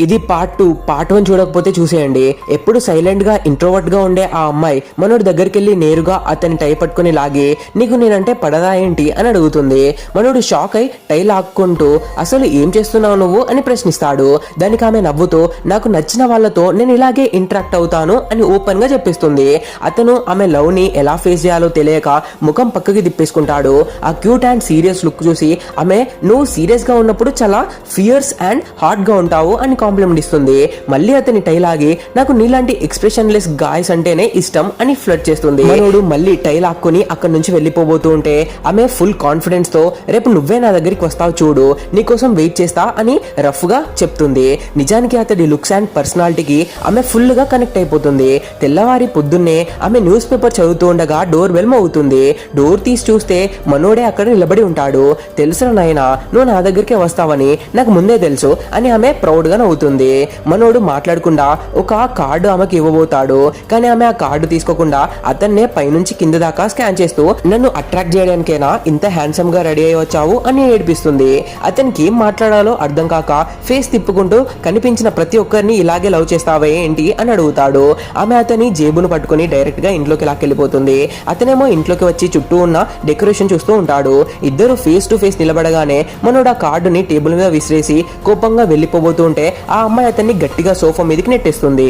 ఇది part 2. Part 1 చూడకపోతే చూసేయండి. ఎప్పుడు సైలెంట్ గా ఇంట్రోవర్ట్ గా ఉండే ఆ అమ్మాయి మనోడి దగ్గరికి వెళ్ళి నేరుగా అతని టై పట్టుకుని లాగి నీకు నేనంటే పడదా ఏంటి అని అడుగుతుంది. మనోడు షాక్ అయి టై లాక్కుంటూ అసలు ఏం చేస్తున్నావు నువ్వు అని ప్రశ్నిస్తాడు. దానికి ఆమె నవ్వుతూ నాకు నచ్చిన వాళ్ళతో నేను ఇలాగే ఇంటరాక్ట్ అవుతాను అని ఓపెన్ గా చెప్పిస్తుంది. అతను ఆమె లవ్ ని ఎలా ఫేస్ చేయాలో తెలియక ముఖం పక్కకి తిప్పేసుకుంటాడు. ఆ క్యూట్ అండ్ సీరియస్ లుక్ చూసి ఆమె నువ్వు సీరియస్ గా ఉన్నప్పుడు చాలా ఫియర్స్ అండ్ హాట్ గా ఉంటావు అని కాంప్లిమెంట్ ఇస్తుంది. మళ్ళీ అతని టై లాగి నాకు నీలాంటి ఎక్స్ప్రెషన్ లెస్ గాయస్ అంటేనే ఇష్టం అని ఫ్లర్ట్ చేస్తుంది. మనోడు మళ్ళీ టై లాక్కుని అక్కడి నుంచి వెళ్ళిపోబోతూ ఉంటే ఆమె ఫుల్ కాన్ఫిడెన్స్ తో రేపు నువ్వే నా దగ్గరికి వస్తావు చూడు నీకోసం వెయిట్ చేస్తా అని రఫ్ గా చెప్తుంది. నిజానికి అతడి లుక్స్ అండ్ పర్సనాలిటీకి ఆమె ఫుల్ గా కనెక్ట్ అయిపోతుంది. తెల్లవారి పొద్దున్నే ఆమె న్యూస్ పేపర్ చదువుతూ ఉండగా డోర్ బెల్ మోగుతుంది. డోర్ తీసి చూస్తే మనోడే అక్కడ నిలబడి ఉంటాడు. తెలుసురా నాయనా నువ్వు నా దగ్గరికే వస్తావని నాకు ముందే తెలుసు అని ఆమె ప్రౌడ్ గా నవ్వుతుంది. మనోడు మాట్లాడకుండా ఒక కార్డు ఆమెకి ఇవ్వబోతాడు. కానీ ఆమె ఆ కార్డు తీసుకోకుండా అతన్నే పైనుంచి కింద దాకా స్కాన్ చేస్తూ నన్ను అట్రాక్ట్ చేయడానికైనా ఇంత హ్యాండ్సమ్ గా రెడీ అయ్యి వచ్చావు అని ఏడిపిస్తుంది. అతనికి ఏం మాట్లాడాలో అర్థం కాక ఫేస్ తిప్పుకుంటూ కనిపించిన ప్రతి ఒక్కరిని ఇలాగే లవ్ చేస్తావే ఏంటి అని అడుగుతాడు. ఆమె అతని జేబును పట్టుకుని డైరెక్ట్ గా ఇంట్లోకి లాక్కెళ్ళిపోతుంది. అతనేమో ఇంట్లోకి వచ్చి చుట్టూ ఉన్న డెకరేషన్ చూస్తూ ఉంటాడు. ఇద్దరు ఫేస్ టు ఫేస్ నిలబడగానే మనోడు ఆ కార్డుని టేబుల్ మీద విసిరేసి కోపంగా వెళ్ళిపోబోతూ ఉంటే ఆ అమ్మాయి అతన్ని గట్టిగా సోఫా మీదకి నెట్టేస్తుంది.